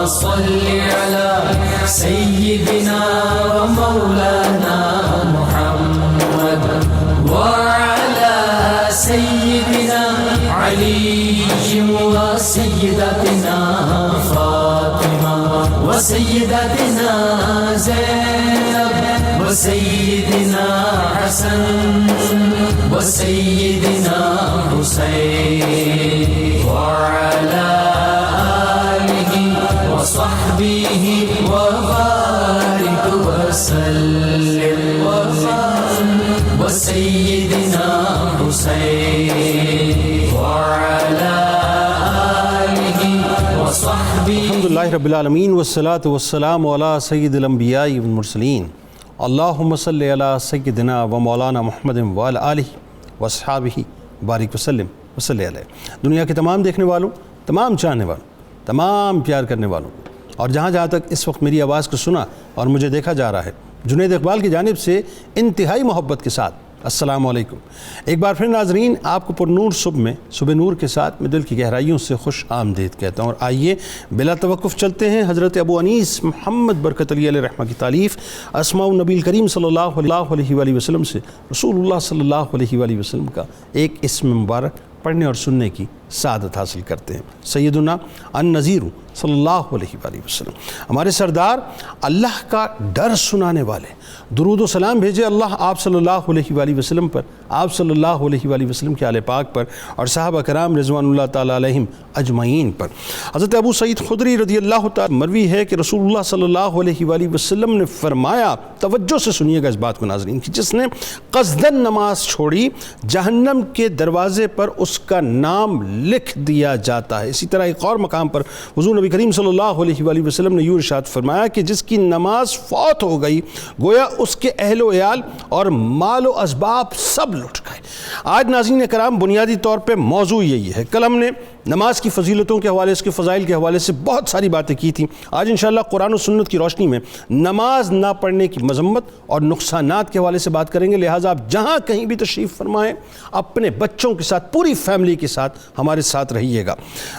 صل على سيدنا ومولانا محمد وعلى سيدنا علي وسيدتنا فاطمة وسيدتنا زينب وسيدنا حسن وسيدنا حسين وعلى آله وصحبه وبارك وسلم وسيدنا حسين وعلى آله وصحبه. الحمدللہ رب العالمین والصلاة والسلام علی سید الانبیاء والمرسلین. اللہم صلی علی سیدنا و مولانا محمد وعلی آلہ واصحابہ بارک وسلم وصلی علیہ. دنیا کے تمام دیکھنے والوں، تمام چاہنے والوں، تمام پیار کرنے والوں، اور جہاں جہاں تک اس وقت میری آواز کو سنا اور مجھے دیکھا جا رہا ہے، جنید اقبال کی جانب سے انتہائی محبت کے ساتھ السلام علیکم. ایک بار پھر ناظرین، آپ کو پر نور صبح نور کے ساتھ میں دل کی گہرائیوں سے خوش آمدید کہتا ہوں. اور آئیے بلا توقف چلتے ہیں حضرت ابو انیس محمد برکت علی علیہ رحمہ کی تالیف اسماء النبی الکریم صلی اللہ علیہ وآلہ وسلم سے رسول اللہ صلی اللہ علیہ وآلہ وسلم کا ایک اسم مبارک پڑھنے اور سننے کی سعادت حاصل کرتے ہیں. سیدنا النذیر صلی اللہ علیہ وآلہ وسلم، ہمارے سردار، اللہ کا ڈر سنانے والے. درود و سلام بھیجے اللہ آپ صلی اللہ علیہ وآلہ وسلم پر، آپ صلی اللہ علیہ وآلہ وسلم کے آل پاک پر، اور صحابہ کرام رضوان اللہ تعالیٰ علیہم اجمعین پر. حضرت ابو سعید خدری رضی اللہ تعالیٰ مروی ہے کہ رسول اللہ صلی اللہ علیہ وآلہ وسلم نے فرمایا، توجہ سے سنیے گا اس بات کو ناظرین، کہ جس نے قصداً نماز چھوڑی جہنم کے دروازے پر اس کا نام لکھ دیا جاتا ہے. اسی طرح ایک اور مقام پر حضور نبی کریم صلی اللہ علیہ وآلہ وسلم نے یوں ارشاد فرمایا کہ جس کی نماز فوت ہو گئی گویا اس کے اہل و عیال اور مال و اسباب سب لٹ گئے. آج ناظرین کرام بنیادی طور پہ موضوع یہی ہے. کل ہم نے نماز کی فضیلتوں کے حوالے سے، اس کے فضائل کے حوالے سے بہت ساری باتیں کی تھیں. آج انشاءاللہ قرآن و سنت کی روشنی میں نماز نہ پڑھنے کی مذمت اور نقصانات کے حوالے سے بات کریں گے. لہٰذا آپ جہاں کہیں بھی تشریف فرمائیں، اپنے بچوں کے ساتھ، پوری فیملی کے ساتھ ہمارے ساتھ رہیے گا.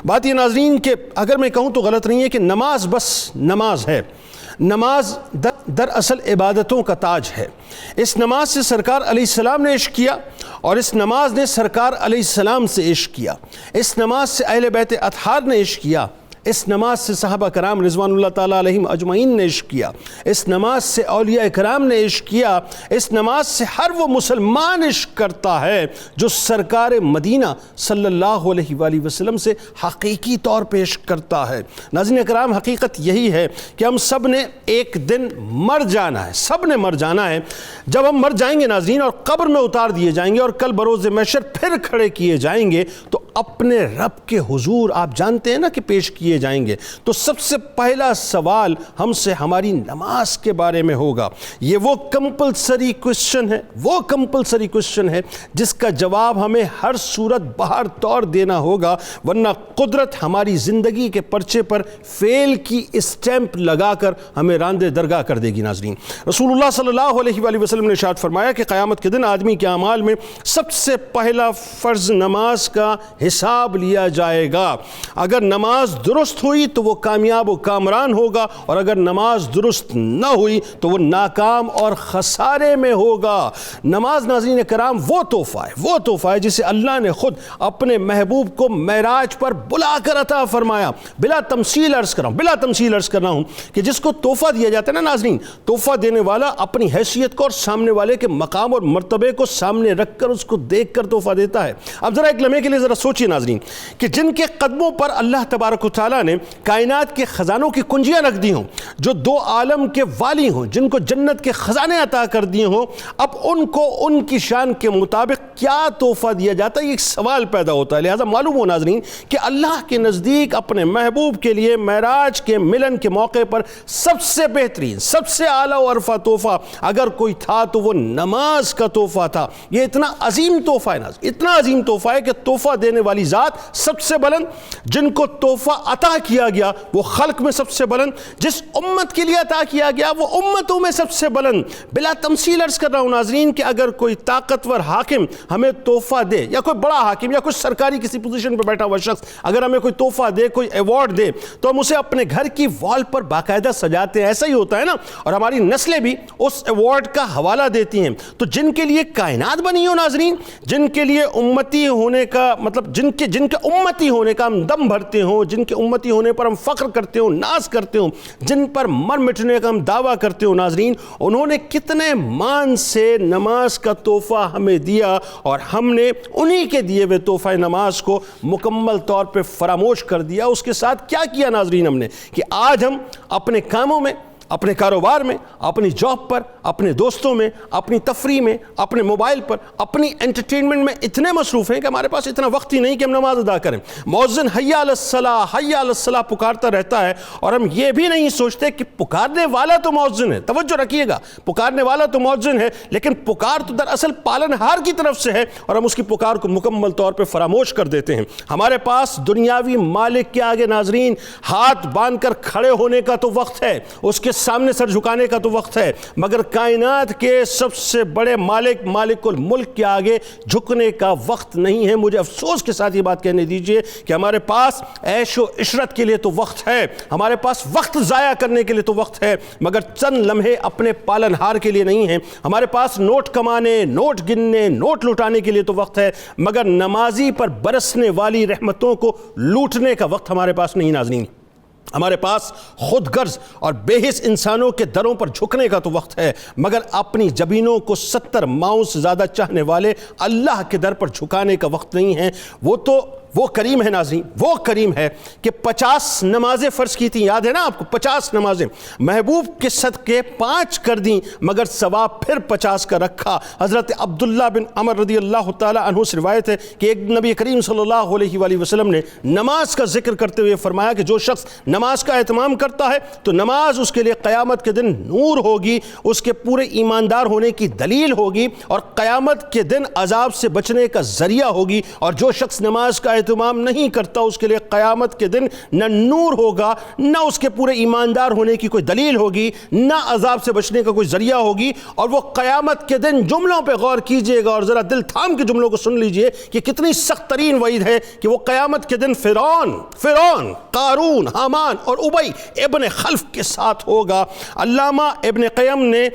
بات یہ ناظرین کہ اگر میں کہوں تو غلط نہیں ہے کہ نماز بس نماز ہے. نماز دراصل عبادتوں کا تاج ہے. اس نماز سے سرکار علیہ السلام نے عشق کیا، اور اس نماز نے سرکار علیہ السلام سے عشق کیا. اس نماز سے اہل بیت اطہار نے عشق کیا. اس نماز سے صحابہ کرام رضوان اللہ تعالیٰ علیہم اجمعین نے عشق کیا. اس نماز سے اولیاء کرام نے عشق کیا. اس نماز سے ہر وہ مسلمان عشق کرتا ہے جو سرکار مدینہ صلی اللہ علیہ وآلہ وسلم سے حقیقی طور پہ عشق کرتا ہے. ناظرین کرام، حقیقت یہی ہے کہ ہم سب نے ایک دن مر جانا ہے. سب نے مر جانا ہے. جب ہم مر جائیں گے ناظرین اور قبر میں اتار دیے جائیں گے اور کل بروز محشر پھر کھڑے کیے جائیں گے تو اپنے رب کے حضور آپ جانتے ہیں نا کہ پیش کیے جائیں گے، تو سب سے پہلا سوال ہم سے ہماری نماز کے بارے میں ہوگا. یہ وہ کمپلسری کوشچن ہے جس کا جواب ہمیں ہر صورت بہر طور دینا ہوگا، ورنہ قدرت ہماری زندگی کے پرچے پر فیل کی اسٹیمپ لگا کر ہمیں راندے درگاہ کر دے گی. ناظرین، رسول اللہ صلی اللہ علیہ وآلہ وسلم نے ارشاد فرمایا کہ قیامت کے دن آدمی کے اعمال میں سب سے پہلا فرض نماز کا حساب لیا جائے گا. اگر نماز درست ہوئی تو وہ کامیاب و کامران ہوگا، اور اگر نماز درست نہ ہوئی تو وہ ناکام اور خسارے میں ہوگا. نماز ناظرین کرام وہ تحفہ ہے جسے اللہ نے خود اپنے محبوب کو معراج پر بلا کر عطا فرمایا. بلا تمثیل عرض کر رہا ہوں کہ جس کو تحفہ دیا جاتا ہے نا ناظرین، تحفہ دینے والا اپنی حیثیت کو اور سامنے والے کے مقام اور مرتبے کو سامنے رکھ کر اس کو دیکھ کر تحفہ دیتا ہے. اب ذرا ایک لمحے کے لیے ذرا سوچئے ناظرین کہ جن کے قدموں پر اللہ تبارک و تعالیٰ نے کائنات کے خزانوں کی کنجیاں رکھ دی ہوں، جو دو عالم کے والی ہوں، جن کو جنت کے خزانے عطا کر دیے ہوں، اب ان کو ان کی شان کے مطابق کیا تحفہ دیا جاتا ہے؟ یہ ایک سوال پیدا ہوتا ہے. لہٰذا معلوم ہو ناظرین کہ اللہ کے نزدیک اپنے محبوب کے لیے معراج کے ملن کے موقع پر سب سے بہترین، سب سے اعلیٰ و ارفع تحفہ اگر کوئی تھا تو وہ نماز کا تحفہ تھا. یہ اتنا عظیم تحفہ ہے ناظرین، اتنا عظیم تحفہ ہے کہ تحفہ دینے کرنے والی ذات سب سے بلند، جن کو تحفہ عطا کیا گیا وہ خلق میں سب سے بلند، جس امت کے لیے عطا کیا گیا وہ امتوں میں سب سے بلند۔ بلا تمثیل عرض کر رہا ہوں ناظرین کہ اگر کوئی طاقتور حاکم ہمیں تحفہ دے، یا کوئی بڑا حاکم یا کوئی سرکاری کسی پوزیشن پہ بیٹھا ہوا شخص اگر ہمیں کوئی تحفہ دے، کوئی ایوارڈ دے، تو ہم اسے اپنے گھر کی وال پر باقاعدہ سجاتے ہیں۔ ایسا ہی ہوتا ہے نا، اور ہماری نسلیں بھی اس ایوارڈ کا حوالہ دیتی ہیں۔ تو جن کے لیے کائنات بنی ہو ناظرین، جن کے لیے امتی ہونے کا مطلب جن کے امتی ہونے کا ہم دم بھرتے ہوں، جن کے امتی ہونے پر ہم فخر کرتے ہوں، ناز کرتے ہوں، جن پر مر مٹنے کا ہم دعویٰ کرتے ہوں ناظرین، انہوں نے کتنے مان سے نماز کا تحفہ ہمیں دیا، اور ہم نے انہی کے دیے ہوئے تحفہ نماز کو مکمل طور پہ فراموش کر دیا۔ اس کے ساتھ کیا کیا ناظرین ہم نے کہ آج ہم اپنے کاموں میں، اپنے کاروبار میں، اپنی جاب پر، اپنے دوستوں میں، اپنی تفریح میں، اپنے موبائل پر، اپنی انٹرٹینمنٹ میں اتنے مصروف ہیں کہ ہمارے پاس اتنا وقت ہی نہیں کہ ہم نماز ادا کریں۔ مؤذن حی علی الصلاۃ، حی علی الصلاۃ پکارتا رہتا ہے، اور ہم یہ بھی نہیں سوچتے کہ پکارنے والا تو مؤذن ہے۔ توجہ رکھیے گا، پکارنے والا تو مؤذن ہے، لیکن پکار تو دراصل پالنہار کی طرف سے ہے، اور ہم اس کی پکار کو مکمل طور پہ فراموش کر دیتے ہیں۔ ہمارے پاس دنیاوی مالک کے آگے ناظرین ہاتھ باندھ کر کھڑے ہونے کا تو وقت ہے، اس کے سامنے سر جھکانے کا تو وقت ہے، مگر کائنات کے سب سے بڑے مالک، مالک الملک کے آگے جھکنے کا وقت نہیں ہے۔ مجھے افسوس کے ساتھ یہ بات کہنے دیجئے کہ ہمارے پاس عیش و عشرت کے لیے تو وقت ہے، ہمارے پاس وقت ضائع کرنے کے لیے تو وقت ہے، مگر چند لمحے اپنے پالنہار کے لیے نہیں ہیں۔ ہمارے پاس نوٹ کمانے، نوٹ گننے، نوٹ لوٹانے کے لیے تو وقت ہے، مگر نمازی پر برسنے والی رحمتوں کو لوٹنے کا وقت ہمارے پاس نہیں ناظرین۔ ہمارے پاس خود غرض اور بے حس انسانوں کے دروں پر جھکنے کا تو وقت ہے، مگر اپنی جبینوں کو 70 ماؤں سے زیادہ چاہنے والے اللہ کے در پر جھکانے کا وقت نہیں ہے۔ وہ کریم ہے ناظرین، وہ کریم ہے کہ 50 نمازیں فرض کی تھیں، یاد ہے نا آپ کو؟ 50 نمازیں محبوب کے صدقے 5 کر دیں، مگر ثواب پھر 50 کا رکھا۔ حضرت عبداللہ بن عمر رضی اللہ تعالی عنہ سے روایت ہے کہ ایک نبی کریم صلی اللہ علیہ وآلہ وسلم نے نماز کا ذکر کرتے ہوئے فرمایا کہ جو شخص نماز کا اہتمام کرتا ہے تو نماز اس کے لیے قیامت کے دن نور ہوگی، اس کے پورے ایماندار ہونے کی دلیل ہوگی، اور قیامت کے دن عذاب سے بچنے کا ذریعہ ہوگی۔ اور جو شخص نماز کا اہتمام نہیں کرتا اس کے لیے قیامت کے دن نہ نور ہوگا، نہ اس کے پورے ایماندار ہونے کی کوئی دلیل ہوگی، نہ عذاب سے بچنے کا کوئی ذریعہ ہوگی۔ اور وہ قیامت کے دن جملوں پہ غور کیجئے گا اور ذرا دل تھام کے جملوں کو سن لیجئے کہ کتنی سخت ترین وعید ہے کہ وہ قیامت کے دن فرعون، قارون، حامان اور ابی ابن خلف کے ساتھ ہوگا۔ علامہ ابن قیم نے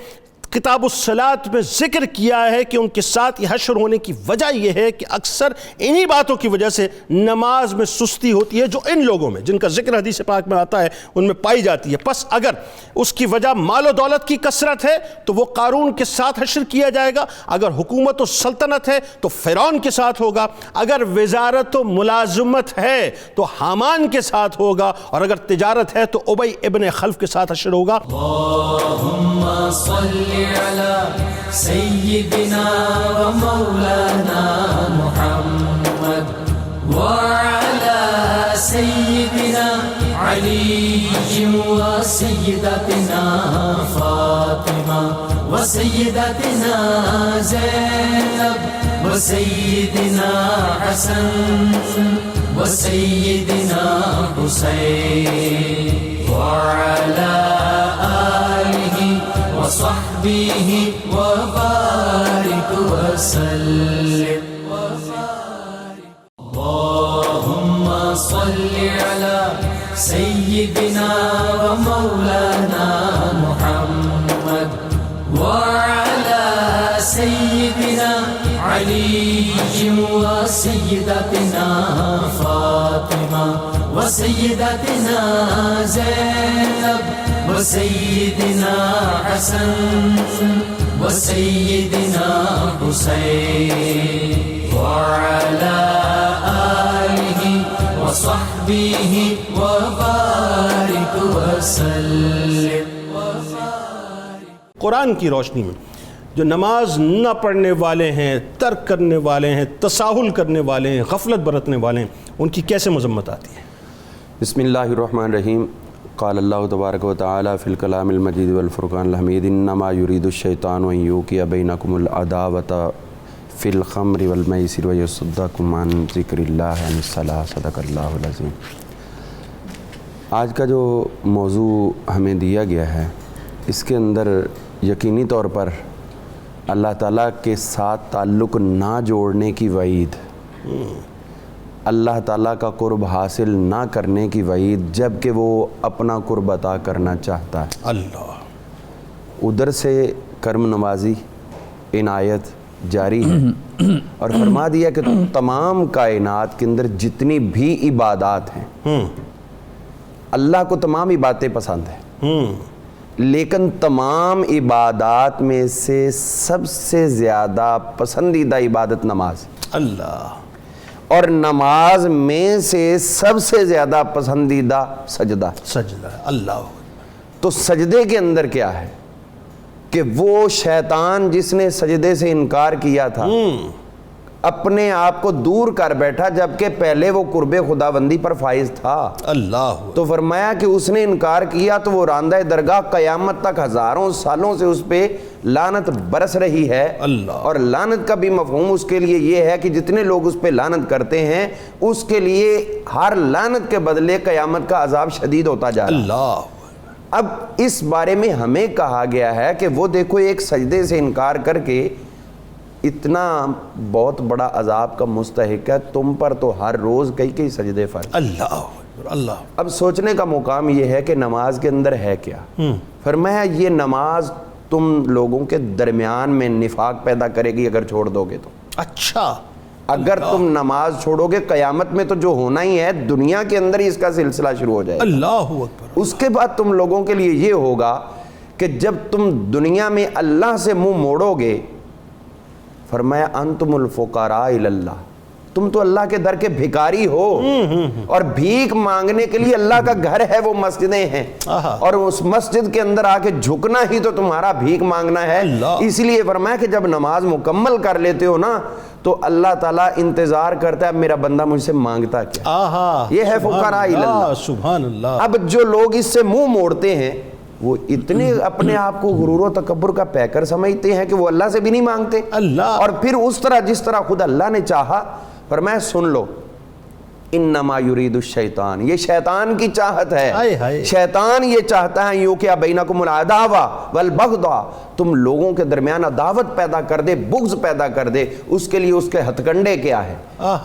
کتاب الصلاۃ میں ذکر کیا ہے کہ ان کے ساتھ یہ حشر ہونے کی وجہ یہ ہے کہ اکثر انہی باتوں کی وجہ سے نماز میں سستی ہوتی ہے جو ان لوگوں میں، جن کا ذکر حدیث پاک میں آتا ہے، ان میں پائی جاتی ہے۔ پس اگر اس کی وجہ مال و دولت کی کثرت ہے تو وہ قارون کے ساتھ حشر کیا جائے گا، اگر حکومت و سلطنت ہے تو فرعون کے ساتھ ہوگا، اگر وزارت و ملازمت ہے تو حامان کے ساتھ ہوگا، اور اگر تجارت ہے تو ابی ابن خلف کے ساتھ حشر ہوگا۔ اللہم صلی علی سیدنا و مولانا محمد وعلی سیدنا علی و سیدتنا فاطمہ و سیدتنا زینب و سیدنا حسن و سیدنا حسین وعلی آلہ وصحبہ وبارک وسلم۔ اللہم صلی علی سیدنا و مولانا محمد وعلی سیدنا علی و سیدتنا فاطمہ و سیدتنا زینب و سیدنا حسن و سیدنا حسین وعلی آلہ و صحبہ وبارک وسلم۔ قرآن کی روشنی میں جو نماز نہ پڑھنے والے ہیں، ترک کرنے والے ہیں، تساہل کرنے والے ہیں، غفلت برتنے والے ہیں، ان کی کیسے مذمت آتی ہے؟ بسم اللہ الرحمن الرحیم۔ قال اللہ تبارک و تعالی فی الکلام المجید والفرقان الحمید انما یرید الشیطان ان یوقع بینکم العداوۃ فی الخمر والمیسر ویصدکم عن ذکر اللہ عن الصلاۃ صدق اللہ العظیم۔ آج کا جو موضوع ہمیں دیا گیا ہے اس کے اندر یقینی طور پر اللہ تعالیٰ کے ساتھ تعلق نہ جوڑنے کی وعید، اللہ تعالیٰ کا قرب حاصل نہ کرنے کی وعید، جب کہ وہ اپنا قرب عطا کرنا چاہتا ہے۔ اللہ ادھر سے کرم نوازی عنایت جاری ہے، اور فرما دیا کہ تمام کائنات کے اندر جتنی بھی عبادات ہیں اللہ کو تمام عبادتیں پسند ہیں، لیکن تمام عبادات میں سے سب سے زیادہ پسندیدہ عبادت نماز، اللہ، اور نماز میں سے سب سے زیادہ پسندیدہ سجدہ۔ سجدہ، اللہ۔ تو سجدے کے اندر کیا ہے کہ وہ شیطان جس نے سجدے سے انکار کیا تھا اپنے آپ کو دور کر بیٹھا، جبکہ پہلے وہ قرب خداوندی پر فائز تھا۔ اللہ، تو فرمایا کہ اس نے انکار کیا تو وہ راندہ درگاہ قیامت تک ہزاروں سالوں سے اس پہ لعنت برس رہی ہے۔ اللہ، اور لعنت کا بھی مفہوم اس کے لیے یہ ہے کہ جتنے لوگ اس پہ لعنت کرتے ہیں اس کے لیے ہر لعنت کے بدلے قیامت کا عذاب شدید ہوتا جا رہا ہے۔ اللہ۔ اب اس بارے میں ہمیں کہا گیا ہے کہ وہ دیکھو ایک سجدے سے انکار کر کے اتنا بہت بڑا عذاب کا مستحق ہے، تم پر تو ہر روز کئی سجدے فرض۔ اللہ، اللہ۔ اب سوچنے کا مقام یہ ہے کہ نماز کے اندر ہے کیا؟ فرمایا یہ نماز تم لوگوں کے درمیان میں نفاق پیدا کرے گی اگر چھوڑ دو گے تو۔ اچھا، اگر تم نماز چھوڑو گے قیامت میں تو جو ہونا ہی ہے دنیا کے اندر ہی اس کا سلسلہ شروع ہو جائے گا۔ اللہ اکبر۔ اس کے بعد تم لوگوں کے لیے یہ ہوگا کہ جب تم دنیا میں اللہ سے منہ موڑو گے، فرمایا انتم الفقراء الی اللہ، تم تو اللہ کے در کے بھکاری ہو، اور بھیک مانگنے کے لیے اللہ کا گھر ہے وہ مسجدیں ہیں، اور اس مسجد کے اندر آ کے جھکنا ہی تو تمہارا بھیک مانگنا ہے۔ اس لیے فرمایا کہ جب نماز مکمل کر لیتے ہو نا تو اللہ تعالیٰ انتظار کرتا ہے میرا بندہ مجھ سے مانگتا کیا۔ یہ ہے فقراء الی اللہ۔ سبحان اللہ۔ اب جو لوگ اس سے منہ موڑتے ہیں وہ اتنے اپنے آپ کو غرور و تکبر کا پیکر سمجھتے ہیں کہ وہ اللہ سے بھی نہیں مانگتے، اللہ، اور پھر اس طرح جس طرح خود اللہ نے چاہا۔ فرمایا سن لو، انما یرید الشیطان، یہ شیطان کی چاہت ہے، شیطان یہ چاہتا ہے یوقع بینکم العداوہ والبغضاء، تم لوگوں کے درمیان عداوت پیدا کر دے، بغض پیدا کر دے۔ اس کے لیے اس کے ہتھ کنڈے کیا ہے؟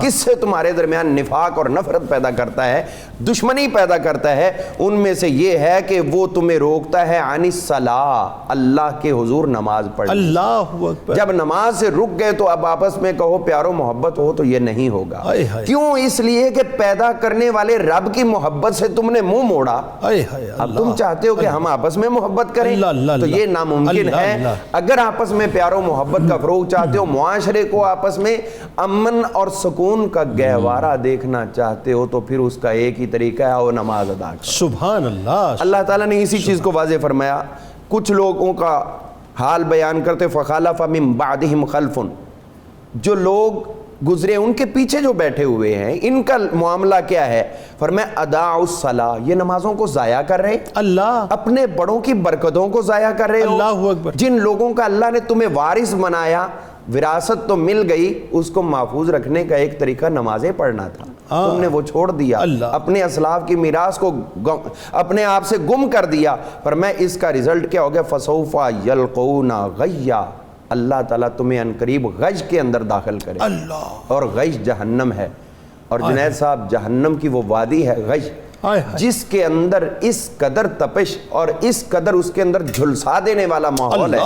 کس سے تمہارے درمیان نفاق اور نفرت پیدا کرتا ہے، دشمنی پیدا کرتا ہے؟ ان میں سے یہ ہے کہ وہ تمہیں روکتا ہے عن الصلاۃ، اللہ کے حضور نماز پڑھ۔ اللہ اکبر۔ جب نماز سے رک گئے تو اب آپس میں کہو پیارو محبت ہو تو یہ نہیں ہوگا۔ کیوں؟ اس لیے کہ پیدا کرنے والے رب کی محبت سے تم نے منہ موڑا۔ اب تم چاہتے ہو کہ ہم آپس میں محبت کریں تو یہ ناممکن ہے۔ اگر آپس میں پیار و محبت کا فروغ چاہتے ہو، معاشرے کو آپس میں امن اور سکون کا گہوارہ دیکھنا چاہتے ہو، تو پھر اس کا ایک ہی طریقہ ہے وہ نماز ادا کرو۔ سبحان اللہ۔ اللہ تعالیٰ نے اسی چیز کو واضح فرمایا۔ کچھ لوگوں کا حال بیان کرتے فخلف من بعدہم خلف، جو لوگ گزرے ان کے پیچھے جو بیٹھے ہوئے ہیں ان کا معاملہ کیا ہے؟ فرمایا اضاعوا الصلاۃ، یہ نمازوں کو ضائع کر رہے، اللہ، اپنے بڑوں کی برکتوں کو ضائع کر رہے ہو۔ اللہ اکبر۔ جن لوگوں کا اللہ نے تمہیں وارث بنایا، وراثت تو مل گئی، اس کو محفوظ رکھنے کا ایک طریقہ نمازیں پڑھنا تھا، تم نے وہ چھوڑ دیا، اپنے اسلاف کی میراث کو اپنے آپ سے گم کر دیا۔ فرمایا اس کا رزلٹ کیا ہو گیا؟ فسوف یلقون غیا، اللہ تعالیٰ تمہیں عنقریب غش کے اندر داخل کرے، اور غش جہنم ہے۔ اور جنید صاحب جہنم کی وہ وادی ہے غش، جس کے اندر اس قدر تپش اور اس قدر اس کے اندر جھلسا دینے والا ماحول ہے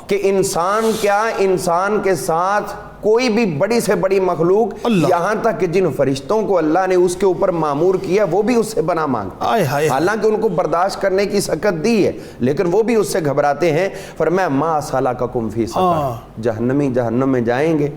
کہ انسان کیا، انسان کے ساتھ کوئی بھی بڑی سے بڑی مخلوق، یہاں تک کہ جن فرشتوں کو اللہ نے اس کے اوپر معمور کیا وہ بھی اس سے پناہ مانگتے ہیں، حالانکہ ان کو برداشت کرنے کی سکت دی ہے لیکن وہ بھی اس سے گھبراتے ہیں۔ فرمایا ما سلککم فی سقر، جہنمی جہنم میں جائیں گے،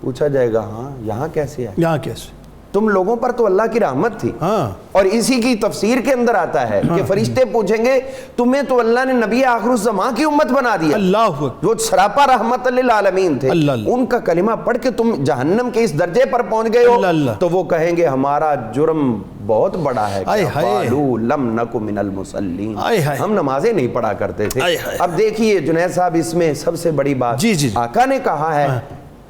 پوچھا جائے گا ہاں یہاں کیسے آئے؟ یہاں کیسے؟ تم لوگوں پر تو اللہ کی رحمت تھی، اور اسی کی تفسیر کے اندر آتا ہے کہ فرشتے پوچھیں گے تمہیں تو اللہ نے نبی آخر الزمان کی امت بنا دیا، اللہ جو سراپا رحمت للعالمین تھے، ان کا کلمہ پڑھ کے تم جہنم کے اس درجے پر پہنچ گئے ہو، تو وہ کہیں گے ہمارا جرم بہت بڑا ہے، قالوا لم نک من المصلین، ہم نمازیں نہیں پڑھا کرتے تھے۔ اب دیکھیے جنید صاحب اس میں سب سے بڑی بات آقا نے کہا ہے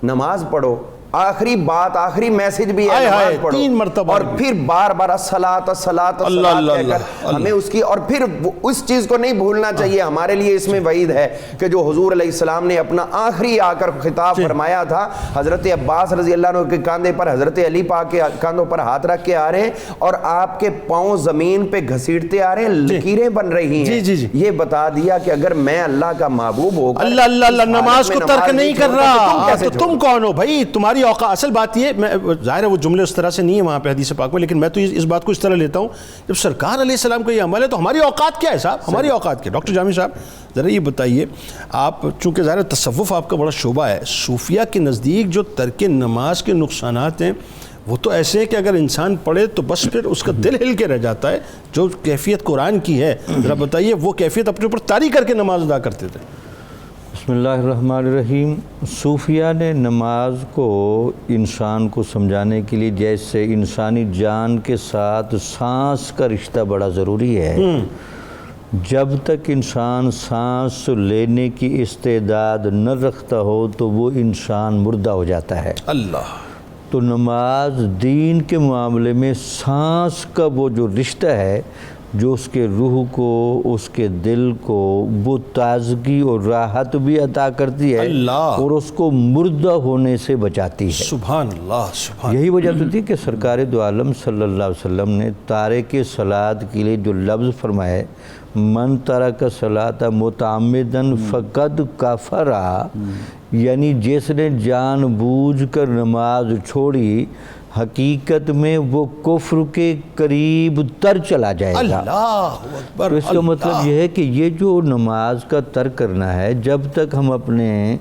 نماز پڑھو، آخری بات آخری میسج بھی ہے نماز پڑھو، 3 مرتبہ اور پھر بار بار الصلاۃ الصلاۃ الصلاۃ کہہ کر ہمیں اس کی، اور پھر اس چیز کو نہیں بھولنا چاہیے. ہمارے لیے اس میں وعید ہے کہ جو حضور علیہ السلام نے اپنا آخری آ کر خطاب فرمایا تھا، حضرت عباس رضی اللہ عنہ کے کاندھے پر حضرت علی پاک کے کاندھوں پر ہاتھ رکھ کے آ رہے ہیں اور آپ کے پاؤں زمین پہ گھسیٹتے آ رہے ہیں، لکیریں بن رہی ہیں. یہ بتا دیا کہ اگر میں اللہ کا محبوب ہو کر اللہ نماز کو ترک نہیں کر رہا تو تم کون ہو بھائی؟ تمہاری اوقات، اصل بات یہ، میں ظاہر ہے وہ جملے اس طرح سے نہیں ہے وہاں پہ حدیث پاک میں، لیکن میں تو اس بات کو اس طرح لیتا ہوں، جب سرکار علیہ السلام کا یہ عمل ہے تو ہماری اوقات کیا ہے صاحب؟ ہماری اوقات کیا؟ ڈاکٹر جامی صاحب ذرا یہ بتائیے، آپ چونکہ ظاہر تصوف آپ کا بڑا شعبہ ہے، صوفیہ کے نزدیک جو ترک نماز کے نقصانات ہیں وہ تو ایسے ہیں کہ اگر انسان پڑھے تو بس پھر اس کا دل ہل کے رہ جاتا ہے. جو کیفیت قرآن کی ہے ذرا بتائیے، وہ کیفیت اپنے اوپر طاری کر کے نماز ادا کرتے تھے. بسم اللہ الرحمن الرحیم. صوفیہ نے نماز کو انسان کو سمجھانے کے لیے جیسے انسانی جان کے ساتھ سانس کا رشتہ بڑا ضروری ہے، جب تک انسان سانس لینے کی استعداد نہ رکھتا ہو تو وہ انسان مردہ ہو جاتا ہے. اللہ. تو نماز دین کے معاملے میں سانس کا وہ جو رشتہ ہے جو اس کے روح کو، اس کے دل کو وہ تازگی اور راحت بھی عطا کرتی ہے اور اس کو مردہ ہونے سے بچاتی ہے. سبحان اللہ سبحان. یہی وجہ تو تھی کہ سرکار دو عالم صلی اللہ علیہ وسلم نے تارک صلاۃ کے لیے جو لفظ فرمائے، من ترک صلاۃ متعمدن فقد کفر، یعنی جس نے جان بوجھ کر نماز چھوڑی حقیقت میں وہ کفر کے قریب تر چلا جائے گا. اللہ اکبر. تو اس کا مطلب یہ ہے کہ یہ جو نماز کا ترک کرنا ہے، جب تک ہم اپنے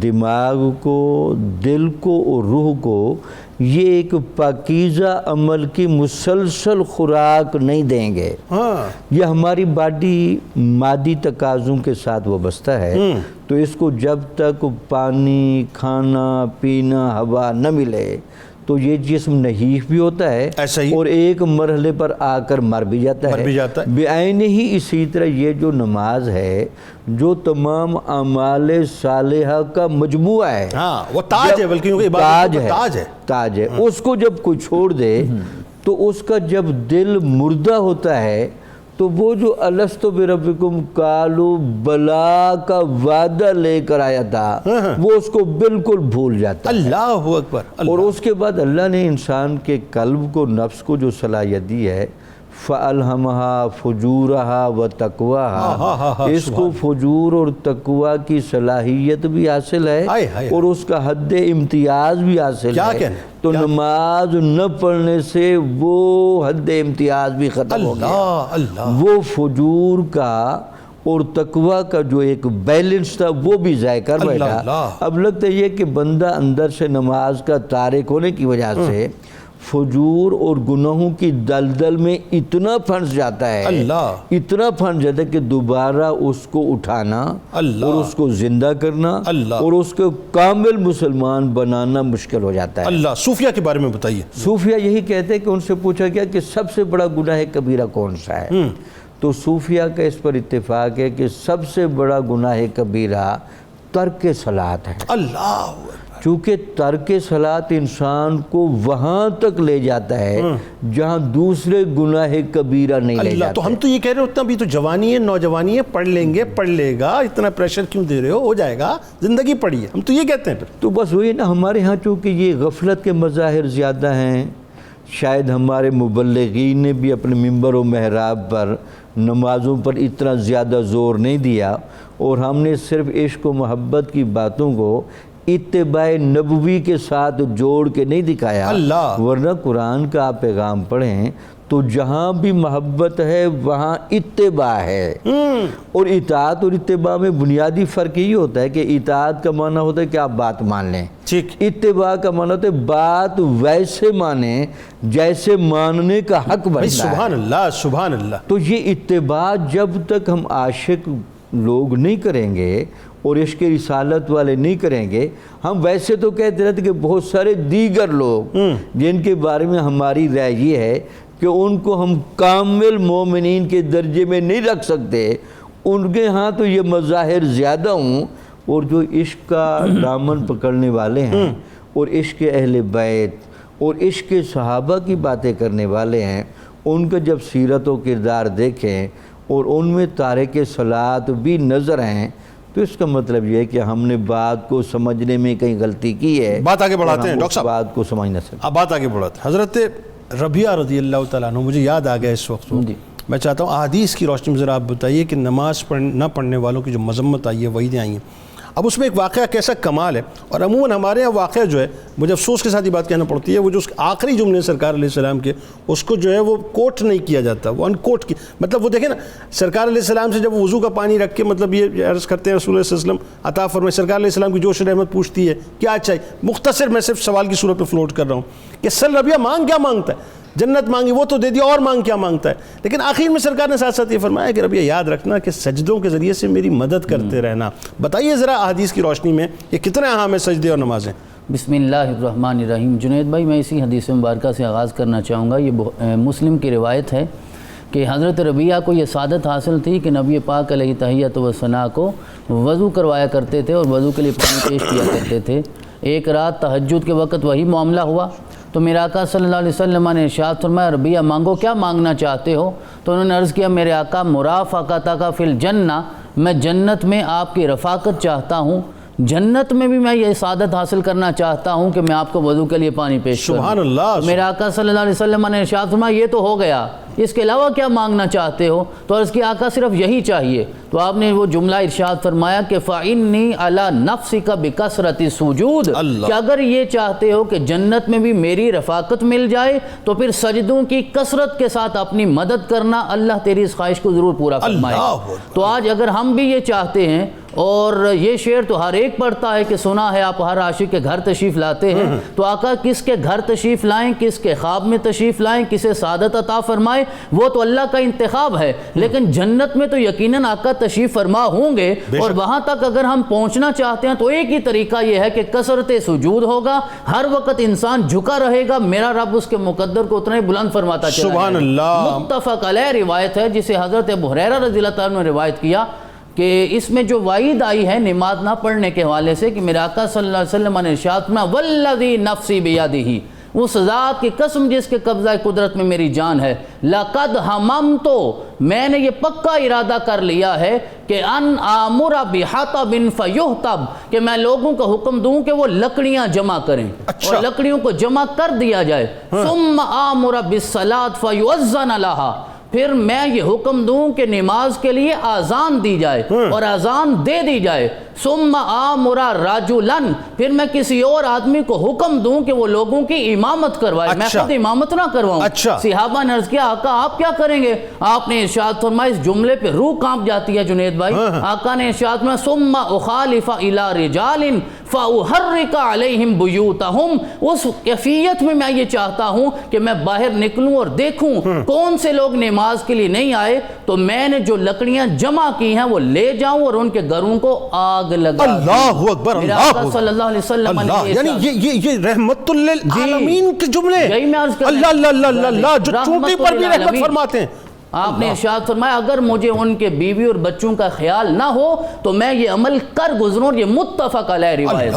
دماغ کو، دل کو اور روح کو یہ ایک پاکیزہ عمل کی مسلسل خوراک نہیں دیں گے، یہ ہماری باڈی مادی تقاضوں کے ساتھ وابستہ ہے، تو اس کو جب تک پانی، کھانا پینا، ہوا نہ ملے تو یہ جسم نحیف بھی ہوتا ہے اور ایک مرحلے پر آ کر مر بھی جاتا ہے. بعین ہی اسی طرح یہ جو نماز ہے جو تمام اعمال صالحہ کا مجموعہ ہے، وہ تاج ہے، بلکہ تاج ہے. اس کو جب کوئی چھوڑ دے تو اس کا جب دل مردہ ہوتا ہے تو وہ جو الستو بربکم قالوا بلا کا وعدہ لے کر آیا تھا وہ اس کو بالکل بھول جاتا ہے. اللہ اکبر. اور اس کے بعد اللہ نے انسان کے قلب کو، نفس کو جو صلاحیت دی ہے، فَأَلْهَمَهَا فُجُورَهَا وَتَقْوَاهَا، اس کو فجور اور تقوی کی صلاحیت بھی حاصل ہے اور اس کا حد امتیاز بھی حاصل ہے. تو نماز نہ پڑھنے سے وہ حد امتیاز بھی ختم ہو گیا. وہ فجور کا اور تقوی کا جو ایک بیلنس تھا وہ بھی ضائع کر بیٹھا. اب لگتا ہے یہ کہ بندہ اندر سے نماز کا تارک ہونے کی وجہ سے فجور اور گناہوں کی دلدل میں اتنا پھنس جاتا ہے، اتنا پھنس جاتا ہے کہ دوبارہ اس کو اٹھانا اور اس کو زندہ کرنا اور اس کو کامل مسلمان بنانا مشکل ہو جاتا ہے. اللہ. صوفیہ کے بارے میں بتائیے. صوفیہ یہی کہتے ہیں کہ ان سے پوچھا گیا کہ سب سے بڑا گناہ کبیرہ کون سا ہے؟ تو صوفیہ کا اس پر اتفاق ہے کہ سب سے بڑا گناہ کبیرہ ترک صلاۃ ہے. اللہ. چونکہ ترک صلاۃ انسان کو وہاں تک لے جاتا ہے جہاں دوسرے گناہ کبیرہ نہیں لے جاتا. تو ہم تو یہ کہہ رہے ہوتے ہیں ابھی تو جوانی ہے، نوجوانی ہے، پڑھ لیں گے، پڑھ لے گا، اتنا پریشر کیوں دے رہے ہو جائے گا، زندگی پڑھی ہے، ہم تو یہ کہتے ہیں. تو بس وہی نا، ہمارے ہاں چونکہ یہ غفلت کے مظاہر زیادہ ہیں، شاید ہمارے مبلغین نے بھی اپنے ممبر و محراب پر نمازوں پر اتنا زیادہ زور نہیں دیا اور ہم نے صرف عشق و محبت کی باتوں کو اتباع نبوی کے ساتھ جوڑ کے نہیں دکھایا. ورنہ قرآن کا آپ پیغام پڑھیں تو جہاں بھی محبت ہے وہاں اتباع ہے. اور اطاعت اور اتباع میں بنیادی فرق یہ ہوتا ہے کہ اطاعت کا معنی ہوتا ہے کہ آپ بات مان لیں، اتباع کا معنی ہوتا ہے بات ویسے مانیں جیسے ماننے کا حق بنتا ہے. سبحان اللہ سبحان اللہ. تو یہ اتباع جب تک ہم عاشق لوگ نہیں کریں گے اور عشق رسالت والے نہیں کریں گے، ہم ویسے تو کہتے رہتے کہ بہت سارے دیگر لوگ جن کے بارے میں ہماری رائے یہ ہے کہ ان کو ہم کامل مومنین کے درجے میں نہیں رکھ سکتے، ان کے ہاں تو یہ مظاہر زیادہ ہوں اور جو عشق کا دامن پکڑنے والے ہیں اور عشق اہل بیت اور عشق صحابہ کی باتیں کرنے والے ہیں، ان کا جب سیرت و کردار دیکھیں اور ان میں تارک صلاۃ بھی نظر ہیں، تو اس کا مطلب یہ ہے کہ ہم نے بات کو سمجھنے میں کہیں غلطی کی ہے۔ بات آگے بڑھاتے ہیں ڈاکٹر صاحب، بات کو سمجھنا سکتے اب بات آگے بڑھاتے ہیں۔ حضرت ربیعہ رضی اللہ تعالیٰ عنہ مجھے یاد آ گیا اس وقت، میں چاہتا ہوں احادیث کی روشنی میں ذرا آپ بتائیے کہ نماز نہ پڑھنے والوں کی جو مذمت آئی ہے، وعیدیں آئی ہیں، اب اس میں ایک واقعہ کیسا کمال ہے، اور عموماً ہمارے یہاں واقعہ جو ہے، مجھے افسوس کے ساتھ یہ بات کہنا پڑتی ہے، وہ جو اس آخری جملے سرکار علیہ السلام کے، اس کو جو ہے وہ کوٹ نہیں کیا جاتا، وہ ان کوٹ کی، مطلب وہ دیکھیں نا، سرکار علیہ السلام سے جب وضو کا پانی رکھ کے مطلب یہ عرض کرتے ہیں رسول اللہ صلی اللہ علیہ وسلم عطا فرمائے، سرکار علیہ السلام کی جوش رحمت پوچھتی ہے کیا چاہیے، مختصر میں صرف سوال کی صورت میں فلوٹ کر رہا ہوں کہ سر ربیعہ مانگ کیا مانگتا ہے، جنت مانگی وہ تو دے دیا، اور مانگ کیا مانگتا ہے، لیکن آخر میں سرکار نے ساتھ ساتھ یہ فرمایا کہ ربیعہ یاد رکھنا کہ سجدوں کے ذریعے سے میری مدد کرتے رہنا۔ بتائیے ذرا احادیث کی روشنی میں یہ کتنے اہم ہیں سجدے اور نمازیں؟ بسم اللہ الرحمن الرحیم۔ جنید بھائی میں اسی حدیث مبارکہ سے آغاز کرنا چاہوں گا۔ یہ مسلم کی روایت ہے کہ حضرت ربیعہ کو یہ سعادت حاصل تھی کہ نبی پاک علیہ تحیۃ و ثنا کو وضو کروایا کرتے تھے اور وضو کے لیے پانی پیش کیا کرتے تھے۔ ایک رات تہجد کے وقت وہی معاملہ ہوا تو میرے آقا صلی اللہ علیہ وسلم نے ارشاد فرمایا ربیعہ مانگو، کیا مانگنا چاہتے ہو؟ تو انہوں نے عرض کیا میرے آقا مرافقتک فی الجنہ، میں جنت میں آپ کی رفاقت چاہتا ہوں، جنت میں بھی میں یہ سعادت حاصل کرنا چاہتا ہوں کہ میں آپ کو وضو کے لیے پانی پیش کروں۔ سبحان اللہ۔ میرے آقا صلی اللہ علیہ وسلم نے ارشاد فرمایا یہ تو ہو گیا، اس کے علاوہ کیا مانگنا چاہتے ہو؟ تو عرض کی آقا صرف یہی چاہیے۔ تو آپ نے وہ جملہ ارشاد فرمایا کہ فَإِنِّي عَلَى نَفْسِكَ بِكَثْرَةِ السُّجُودِ، کہ اگر یہ چاہتے ہو کہ جنت میں بھی میری رفاقت مل جائے تو پھر سجدوں کی کثرت کے ساتھ اپنی مدد کرنا، اللہ تیری اس خواہش کو ضرور پورا فرمائے۔ تو آج اگر ہم بھی یہ چاہتے ہیں، اور یہ شعر تو ہر ایک پڑھتا ہے کہ سنا ہے آپ ہر عاشق کے گھر تشریف لاتے ہیں، تو آقا کس کے گھر تشریف لائیں، کس کے خواب میں تشریف لائیں، کسے سعادت عطا فرمائے، وہ تو اللہ کا انتخاب ہے، لیکن جنت میں تو یقیناً آقا تشریف فرما ہوں گے، اور وہاں تک اگر ہم پہنچنا چاہتے ہیں تو ایک ہی طریقہ یہ ہے کہ کثرت سجود ہوگا، ہر وقت انسان جھکا رہے گا، میرا رب اس کے مقدر کو اتنا ہی بلند فرماتا چلا جائے گا۔ سبحان اللہ۔ متفق علیہ روایت ہے جسے حضرت ابو ہریرہ رضی اللہ تعالیٰ نے روایت کیا کہ اس میں جو وعید آئی ہے نماز نہ پڑھنے کے حوالے سے کہ میرے آقا صلی اللہ علیہ وسلم نے ارشاد فرمایا والذی نفسی بیدہ، اس ذات کی قسم جس کے قبضہ قدرت میں میری جان ہے، لقد ہممت، میں نے یہ پکا ارادہ کر لیا ہے کہ ان آمر بحطب فیحطب، کہ میں لوگوں کو حکم دوں کہ وہ لکڑیاں جمع کریں، اور لکڑیوں کو جمع کر دیا جائے، ثم آمر بالصلاۃ فیؤذن لہا، پھر میں یہ حکم دوں کہ نماز کے لیے آذان دی جائے اور آذان دے دی جائے، ثم آمر رجلا، پھر میں کسی اور آدمی کو حکم دوں کہ وہ لوگوں کی امامت کروائے، میں خود امامت نہ کرواؤں۔ صحابہ نے عرض کیا آقا آپ کیا کریں گے؟ آپ نے ارشاد فرمایا، اس جملے پہ روح کانپ جاتی ہے جنید بھائی، آقا نے ارشاد فرمایا ثم اخالف الى رجال فاحرق علیہم بیوتہم، اس کیفیت میں یہ چاہتا ہوں کہ میں باہر نکلوں اور دیکھوں کون سے لوگ نماز کے لیے نہیں آئے، تو میں نے جو لکڑیاں جمع کی ہیں وہ لے جاؤں اور ان کے گھروں کو آگ لگا۔ اللہ اکبر، میرے اللہ آقا صلی اللہ علیہ وسلم نے یعنی یہ رحمت للعالمین کے جملے، اللہ اللہ اللہ اللہ، جو چونٹی پر بھی رحمت فرماتے ہیں۔ آپ نے ارشاد فرمایا اگر مجھے ان کے بیوی اور بچوں کا خیال نہ ہو تو میں یہ عمل کر گزروں، یہ متفق علیہ روایت۔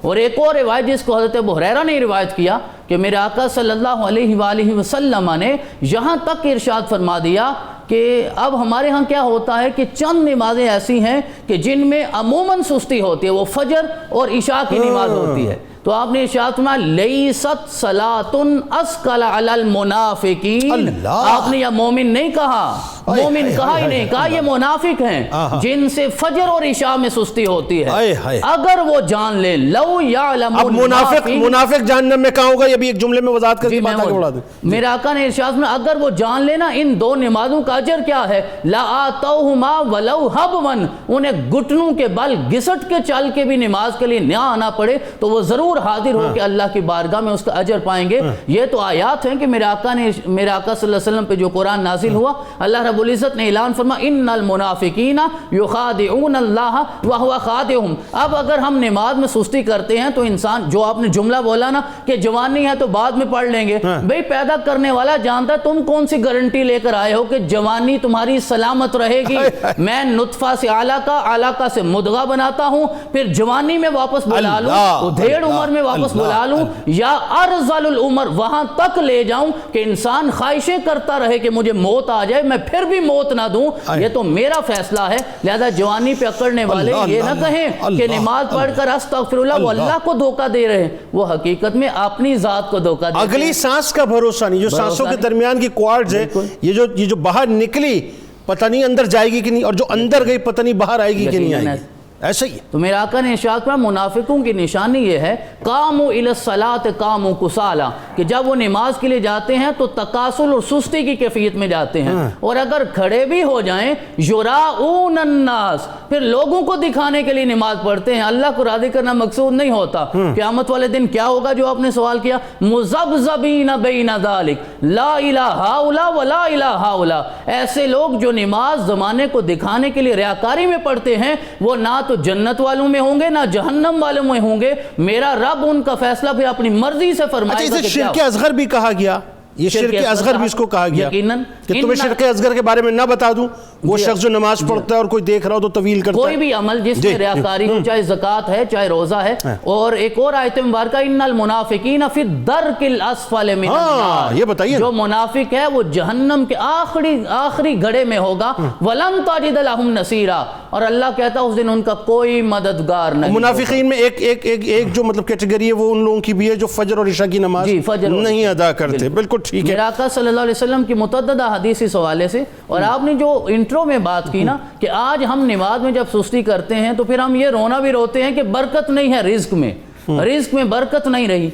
اور ایک اور روایت جس کو حضرت ابو ہریرہ نے روایت کیا کہ میرے آقا صلی اللہ علیہ وآلہ وسلم نے یہاں تک ارشاد فرما دیا کہ اب ہمارے ہاں کیا ہوتا ہے کہ چند نمازیں ایسی ہیں کہ جن میں عموماً سستی ہوتی ہے، وہ فجر اور عشاء کی نماز ہوتی ہے، تو آپ نے ارشاد فرمایا لیست صلاۃ اثقل علی المنافقین، آپ نے یہ مومن نہیں کہا، مومن کہا ہی نہیں، کہا یہ منافق ہیں جن سے فجر اور عشاء میں سستی ہوتی ہے، اگر وہ جان لیں لو یعلم۔ اب منافق جہنم میں کہاں ہوگا، یہ بھی ایک جملے میں وضاحت کر کے بات آگے بڑھا دیں۔ میرے آقا نے ارشاد فرمایا اگر وہ جان لینا ان دو نمازوں کا اجر کیا ہے، لآتوہما ولو حبوا، انہیں گھٹنوں کے بل گھسٹ کے چل کے بھی نماز کے لیے نہ آنا پڑے تو وہ ضرور حاضر ہو کے اللہ کی بارگاہ میں اس کا اجر پائیں گے۔ یہ تو آیات ہیں کہ میرے آقا صلی اللہ علیہ وسلم پہ جو قرآن نازل ہوا، اللہ رب رب العزت نے اعلان فرما ان المنافقین یخادعون اللہ وہو خادعہم. اب اگر ہم نماز میں سستی کرتے ہیں تو انسان, جو آپ نے جملہ بولا نا کہ جوانی ہے تو بعد میں پڑھ لیں گے, بھئی پیدا کرنے والا جانتا ہے تم کون سی گارنٹی لے کر آئے ہو کہ جوانی تمہاری سلامت رہے گی. میں نطفہ سے علاقہ سے مدغہ بناتا ہوں, پھر جوانی میں واپس بلا لوں, ڈھیڑ عمر میں واپس بلا لوں, یا ارذل العمر وہاں تک لے جاؤں کہ انسان خواہشیں کرتا رہے کہ مجھے موت آ جائے, میں پھر بھی موت نہ دوں. یہ تو میرا فیصلہ ہے. لہذا جوانی پہ اکڑنے والے یہ نہ کہیں کہ نماز پڑھ کر استغفراللہ وہ اللہ کو دھوکہ دے رہے ہیں, وہ حقیقت میں اپنی ذات کو دھوکہ دے رہے ہیں. اگلی سانس کا بھروسہ نہیں, جو سانسوں کے درمیان کی کوارڈز ہے, یہ جو باہر نکلی پتہ نہیں اندر جائے گی کہ نہیں, اور جو اندر گئی پتہ نہیں باہر آئے گی کہ نہیں آئے گی. ایسا ہی ہے. تو میرے آقا نے ارشاد فرمایا منافقوں کی نشانی یہ ہے قاموا الی الصلاۃ قاموا کسالا, کہ جب وہ نماز کے لیے جاتے ہیں تو تکاسل اور سستی کی کیفیت میں جاتے ہیں, اور اگر کھڑے بھی ہو جائیں یراؤن الناس, پھر لوگوں کو دکھانے کے لیے نماز پڑھتے ہیں. اللہ کو راضی کرنا مقصود نہیں ہوتا. قیامت والے دن کیا ہوگا جو آپ نے سوال کیا, مذبذبین بین ذلک لا الہ ہؤلاء ولا الہ ہؤلاء. ایسے لوگ جو نماز زمانے کو دکھانے کے لیے ریاکاری میں پڑھتے ہیں, وہ نہ تو جنت والوں میں ہوں گے نہ جہنم والوں میں ہوں گے. میرا رب ان کا فیصلہ پھر اپنی مرضی سے فرمائے گا. اسے شرک اصغر بھی کہا گیا, یہ شرک اصغر بھی اس کو کہا گیا کہ تمہیں شرک اصغر کے بارے میں نہ بتا دوں. وہ شخص جو نماز پڑھتا ہے اور کوئی دیکھ رہا ہو تو طویل کرتا ہے, کوئی بھی عمل جس میں ریاکاری ہو, چاہے زکوٰۃ ہے چاہے روزہ ہے. اور ایک اور آیت مبارکہ ان المنافقین فی الدرک الاسفل من النار, یہ بتائیے جو منافق ہے وہ جہنم کے آخری گڑھے میں ہوگا. ولن تجد لهم نصیرا, اور اللہ کہتا ہے اس دن ان کا کوئی مددگار نہیں. منافقین میں ایک جو مطلب کیٹیگری ہے وہ ان لوگوں کی بھی ہے جو فجر اور عشاء کی نماز نہیں ادا کرتے. بالکل ٹھیک ہے. میرے آقا صلی اللہ علیہ وسلم کی متعددہ حدیث اس حوالے سے, اور آپ نے جو انٹرو میں بات کی نا کہ آج ہم نماز میں جب سستی کرتے ہیں تو پھر ہم یہ رونا بھی روتے ہیں کہ برکت نہیں ہے رزق میں, رزق میں برکت نہیں رہی,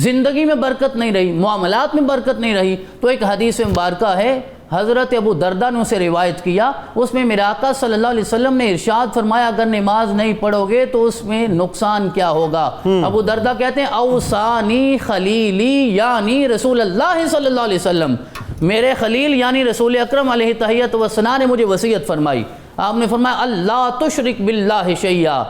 زندگی میں برکت نہیں رہی, معاملات میں برکت نہیں رہی. تو ایک حدیث مبارکہ ہے حضرت ابو دردہ نے اسے روایت کیا, اس میں میرے آقا صلی اللہ علیہ وسلم نے ارشاد فرمایا اگر نماز نہیں پڑھو گے تو اس میں نقصان کیا ہوگا. ابو دردہ کہتے ہیں اوصانی خلیلی یعنی رسول اللہ صلی اللہ علیہ وسلم, میرے خلیل یعنی رسول اکرم علیہ تحیت و ثنا نے مجھے وصیت فرمائی. آپ نے فرمایا اللہ تشرک باللہ شیئا,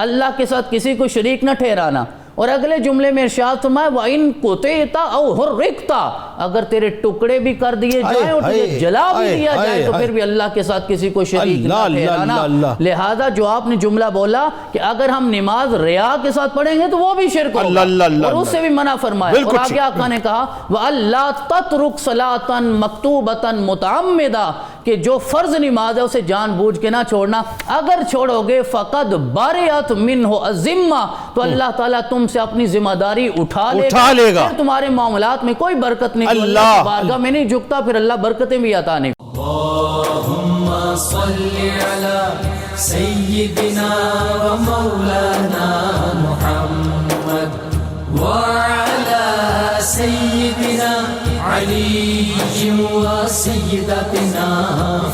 اللہ کے ساتھ کسی کو شریک نہ ٹھہرانا. اور اگلے جملے میں ارشاد فرمایا وَإِن قُطِعْتَ أَوْ حُرِّقْتَ, اگر تیرے ٹکڑے بھی کر دیے جائیں اور تجھے جلا بھی دیا جائے تو پھر بھی اللہ کے ساتھ کسی کو شریک نہ ٹھہرانا. لہذا جو آپ نے جملہ بولا کہ اگر ہم نماز ریا کے ساتھ پڑھیں گے تو وہ بھی شرک ہوگا, اور اس سے بھی منع فرمایا. اور آگے آقا نے کہا وَأَلَّا تَتْرُكْ صَلَاةً مَكْتُوبَةً مُتَعَمِّدًا, کہ جو فرض نماز ہے اسے جان بوجھ کے نہ چھوڑنا. اگر چھوڑو گے فقد بَرِئَتْ مِنْهُ الذِّمَّہ, تو اللہ تعالیٰ تم سے اپنی ذمہ داری اٹھا لے گا, پھر تمہارے معاملات میں کوئی برکت نہیں. اللہ کی بارگاہ میں نہیں جھکتا, پھر اللہ برکتیں بھی عطا نہیں. اللہم صلی علی سیدنا و مولانا محمد وعلی سیدنا علی و سیدتنا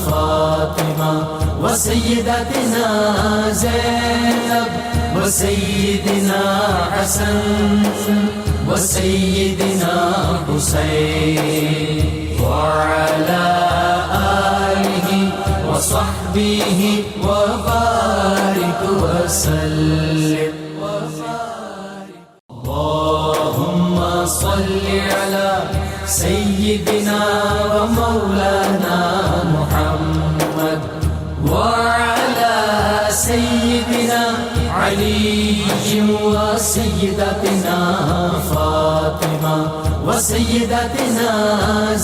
فاطمہ و سیدتنا زینب و سیدنا حسن و سیدنا حسین وعلى آله وصحبه وبارك وسلم. اللهم صل على سيدنا ومولانا محمد وعلى سيدنا علي وسيدتنا فاطمة وسيدتنا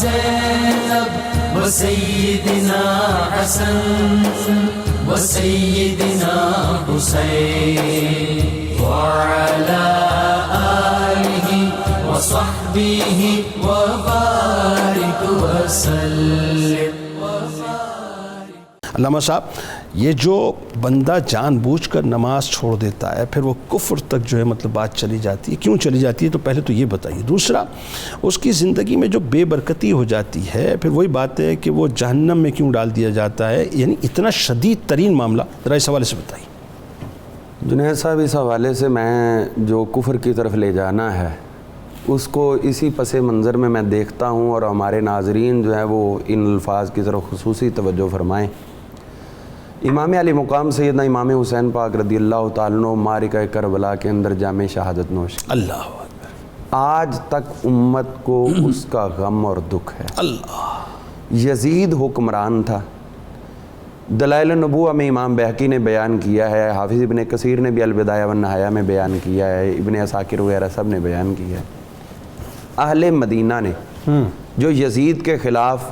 زينب وسيدنا حسن وسيدنا حسين وعلى آله وصحبه وبارك وسلم. علامہ صاحب, یہ جو بندہ جان بوجھ کر نماز چھوڑ دیتا ہے پھر وہ کفر تک جو ہے مطلب بات چلی جاتی ہے, کیوں چلی جاتی ہے؟ تو پہلے تو یہ بتائیے. دوسرا, اس کی زندگی میں جو بے برکتی ہو جاتی ہے پھر وہی بات ہے کہ وہ جہنم میں کیوں ڈال دیا جاتا ہے, یعنی اتنا شدید ترین معاملہ, ذرا اس حوالے سے بتائیے. جنید صاحب, اس حوالے سے میں جو کفر کی طرف لے جانا ہے اس کو اسی پس منظر میں دیکھتا ہوں، اور ہمارے ناظرین جو ہیں وہ ان الفاظ کی طرف خصوصی توجہ فرمائیں۔ امام علی مقام سیدنا امام حسین پاک رضی اللہ تعالیٰ عنہ معرکہ کربلا کے اندر جام شہادت نوش، اللہ اکبر، آج تک امت کو اس کا غم اور دکھ ہے۔ اللہ، یزید حکمران تھا۔ دلائل النبوہ میں امام بہقی نے بیان کیا ہے، حافظ ابن کثیر نے بھی البدایہ والنہایہ میں بیان کیا ہے، ابن عساکر وغیرہ سب نے بیان کیا ہے۔ اہل مدینہ نے جو یزید کے خلاف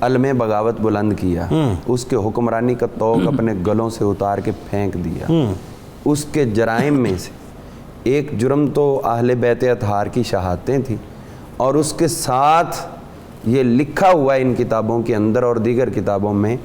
علم بغاوت بلند کیا، اس کے حکمرانی کا طوق اپنے گلوں سے اتار کے پھینک دیا۔ اس کے جرائم میں سے ایک جرم تو اہل بیت اطہار کی شہادتیں تھیں، اور اس کے ساتھ یہ لکھا ہوا ہے ان کتابوں کے اندر اور دیگر کتابوں میں،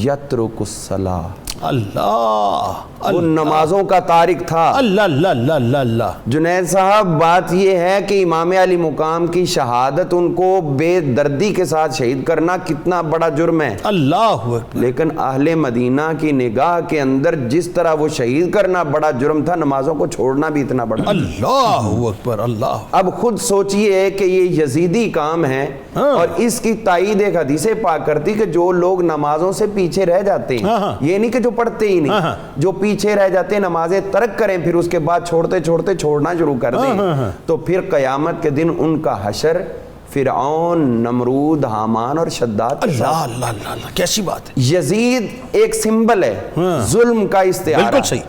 یترک الصلاۃ، اللہ، وہ نمازوں کا تارک تھا۔ اللہ اللہ اللہ اللہ اللہ۔ جنید صاحب، بات یہ ہے کہ امام علی مقام کی شہادت، ان کو بے دردی کے ساتھ شہید کرنا کتنا بڑا جرم ہے، اللہ اکبر، لیکن اہل مدینہ کی نگاہ کے اندر جس طرح وہ شہید کرنا بڑا جرم تھا، نمازوں کو چھوڑنا بھی اتنا بڑا۔ اللہ اکبر، اللہ۔ اب خود سوچئے کہ یہ یزیدی کام ہے، اور اس کی تائید ایک حدیث پاک کرتی کہ جو لوگ نمازوں سے پیچھے رہ جاتے ہیں، یہ نہیں کہ جو پڑھتے ہی نہیں، جو پیچھے رہ جاتے ہیں، نمازیں ترک کریں، پھر اس کے بعد چھوڑتے چھوڑتے چھوڑنا شروع کر دیں، تو پھر قیامت کے دن ان کا حشر فرعون، نمرود، حامان اور شداد۔ اللہ اللہ اللہ اللہ، کیسی بات ہے۔ یزید ایک سمبل ہے ظلم کا استعارہ، بالکل صحیح،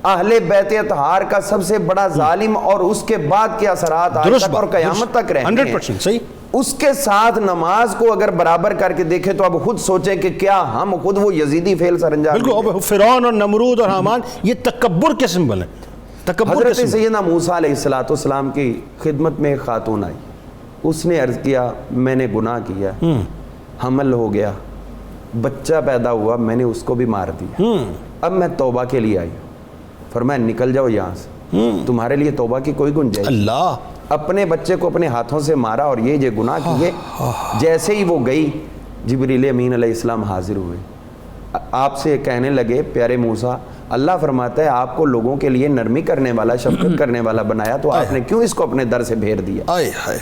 اہل بیت اطہار کا سب سے بڑا ظالم، اور اس کے بعد کے اثرات آج تک اور قیامت تک رہتے ہیں۔ 100% صحیح۔ اس کے ساتھ نماز کو اگر برابر کر کے دیکھیں تو اب خود سوچیں کہ کیا ہم خود وہ یزیدی فعل سر انجام دیں گے؟ بالکل، فرعون اور نمرود اور حامان یہ تکبر کے سمبل ہیں، تکبر کے حضرت سمبل۔ سیدنا موسیٰ علیہ السلام کی خدمت میں ایک خاتون آئی، اس نے عرض کیا میں نے گناہ کیا، حمل ہو گیا، بچہ پیدا ہوا، میں نے اس کو بھی مار دیا، اب میں توبہ کے لیے آئی۔ فرمایا نکل جاؤ یہاں سے، تمہارے لیے توبہ کی کوئی گنجائش۔ اللہ، اپنے بچے کو اپنے ہاتھوں سے مارا اور یہ گناہ کیے۔ جیسے ہی وہ گئی، جبریل امین علیہ السلام حاضر ہوئے، آپ سے کہنے لگے پیارے موسیٰ، اللہ فرماتا ہے آپ کو لوگوں کے لیے نرمی کرنے والا، شفقت کرنے والا بنایا، تو آپ نے کیوں اس کو اپنے در سے پھیر دیا؟ آئے ہائے،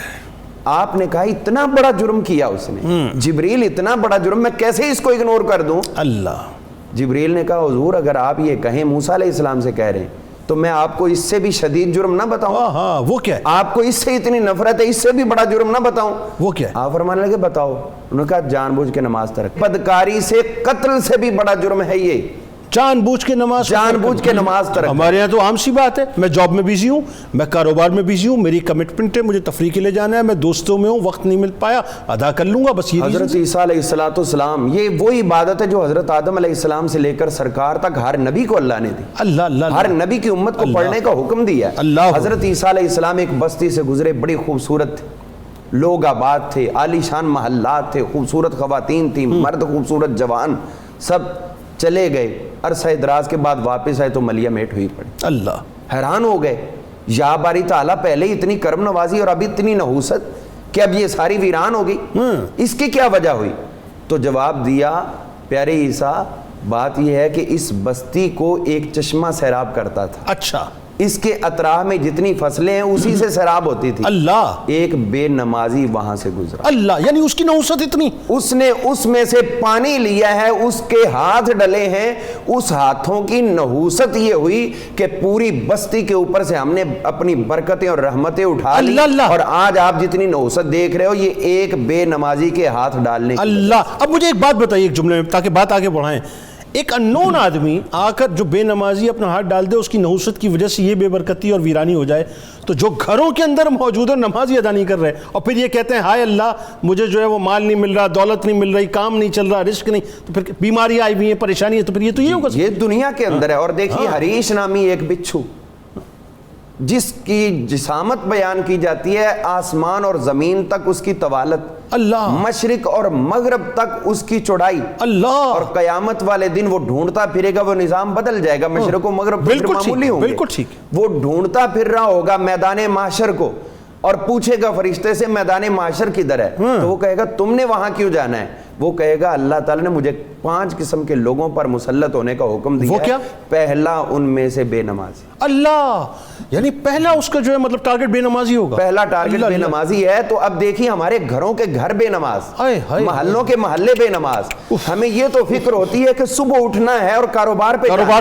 آپ نے کہا اتنا بڑا جرم کیا اس نے، جبریل اتنا بڑا جرم میں کیسے اس کو اگنور کر دوں؟ اللہ، جبریل نے کہا حضور اگر آپ یہ کہیں موسیٰ علیہ السلام سے کہہ رہے ہیں تو میں آپ کو اس سے بھی شدید جرم نہ بتاؤں؟ ہاں، وہ کیا ہے؟ آپ کو اس سے اتنی نفرت ہے، اس سے بھی بڑا جرم نہ بتاؤں؟ وہ کیا ہے؟ آپ فرمانے لگے بتاؤ۔ انہوں نے کہا جان بوجھ کے نماز ترک، بدکاری سے، قتل سے بھی بڑا جرم ہے یہ، جان بوجھ کے نماز، جان بوجھ کے نماز ترک۔ ہمارے یہاں تو عام سی بات ہے، میں جاب میں بیزی ہوں، میں کاروبار میں بیزی ہوں، میری کمٹمنٹ ہے، مجھے تفریح کے لیے جانا ہے، میں دوستوں میں ہوں، وقت نہیں مل پایا، ادا کر لوں گا، بس یہ حضرت عیسیٰ علیہ السلام، یہ وہی عبادت ہے جو حضرت آدم علیہ السلام سے لے کر سرکار تک ہر نبی کو اللہ نے دی، اللہ اللہ، ہر نبی کی امت کو پڑھنے کا حکم دیا ہے۔ اللہ، حضرت عیسیٰ علیہ السلام ایک بستی سے گزرے، بڑی خوبصورت لوگ آباد تھے، عالی شان محلات تھے، خوبصورت خواتین تھیں، مرد خوبصورت جوان، سب چلے گئے، عرصہ دراز کے بعد واپس آئے تو ملیہ میٹ ہوئی پڑی۔ اللہ، حیران ہو گئے، یا باری تعالیٰ پہلے اتنی کرم نوازی اور اب اتنی نحوست کہ اب یہ ساری ویران ہو گئی، اس کی کیا وجہ ہوئی؟ تو جواب دیا پیارے عیسیٰ، بات یہ ہے کہ اس بستی کو ایک چشمہ سیراب کرتا تھا، اچھا، اس کے اطراف میں جتنی فصلیں ہیں اسی سے سیراب ہوتی تھی، اللہ، ایک بے نمازی وہاں سے گزرا، اللہ، یعنی اس کی نحوست اتنی، اس نے اس میں سے پانی لیا ہے، اس کے ہاتھ ڈلے ہیں، اس ہاتھوں کی نحوست یہ ہوئی کہ پوری بستی کے اوپر سے ہم نے اپنی برکتیں اور رحمتیں اٹھا لی، اور آج آپ جتنی نحوست دیکھ رہے ہو یہ ایک بے نمازی کے ہاتھ ڈالنے کی۔ اللہ۔ اب مجھے ایک بات بتائیے ایک جملے میں تاکہ بات آگے بڑھائیں، ایک انون آدمی آ کر جو بے نمازی اپنا ہاتھ ڈال دے، اس کی نحوست کی وجہ سے یہ بے برکتی اور ویرانی ہو جائے، تو جو گھروں کے اندر موجود ہے نمازی ادا نہیں کر رہے اور پھر یہ کہتے ہیں ہائے اللہ مجھے جو ہے وہ مال نہیں مل رہا، دولت نہیں مل رہی، کام نہیں چل رہا، رزق نہیں، تو پھر بیماری آئی ہوئی ہے، پریشانی ہے، تو پھر یہ تو یہ ہوگا، یہ دنیا کے اندر ہے۔ اور دیکھیے حریش نامی ایک بچھو جس کی جسامت بیان کی جاتی ہے، آسمان اور زمین تک اس کی طوالت، اللہ، مشرق اور مغرب تک اس کی چوڑائی، اللہ، اور قیامت والے دن وہ ڈھونڈتا پھرے گا، وہ نظام بدل جائے گا، مشرق و مغرب پھر معمولی ہوں گے، بالکل ٹھیک، وہ ڈھونڈتا پھر رہا ہوگا میدان محشر کو، اور پوچھے گا فرشتے سے میدان محشر کدھر ہے؟ تو وہ کہے گا تم نے وہاں کیوں جانا ہے؟ وہ کہے گا اللہ تعالیٰ نے مجھے 5 قسم کے لوگوں پر مسلط ہونے کا حکم دیا ہے، پہلا ان میں سے بے نمازی۔ اللہ، یعنی پہلا اس کا جو ہے مطلب ٹارگٹ بے نمازی ہوگا. پہلا ٹارگٹ بے نمازی ہے. تو اب دیکھیں ہمارے گھروں کے گھر بے نماز, محلوں کے محلے بے نماز. ہمیں یہ تو فکر ہوتی ہے کہ صبح اٹھنا ہے اور کاروبار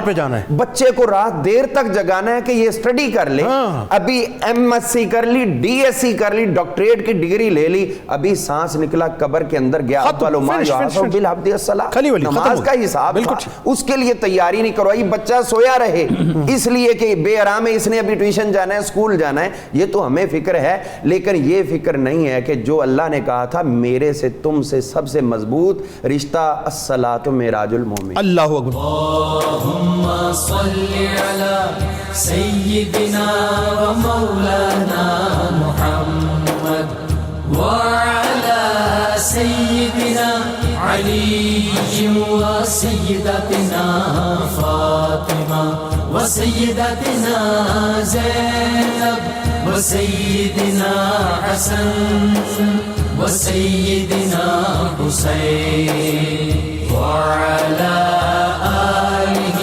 پہ جانا ہے, بچے کو رات دیر تک جگانا ہے کہ یہ اسٹڈی کر لے, ابھی ایم ایس سی کر لی, ڈی ایس سی کر لی, ڈاکٹریٹ کی ڈگری لے لی, ابھی سانس نکلا قبر کے اندر گیا, نماز کا حساب اس کے لیے تیاری نہیں کروائی, بچہ سویا رہے اس لیے کہ بے آرام ہے, اس نے ابھی ٹیوشن جانا ہے, اسکول جانا ہے. یہ تو ہمیں فکر ہے, لیکن یہ فکر نہیں ہے کہ جو اللہ نے کہا تھا میرے سے تم سے سب سے مضبوط رشتہ الصلاۃ معراج المومن. اللہ اکبر. اللہم صلی علی سیدنا و مولانا محمد وعلى سيدنا علي وسيدتنا فاطمة وسيدتنا زينب وسيدنا حسن وسيدنا حسين وعلى آله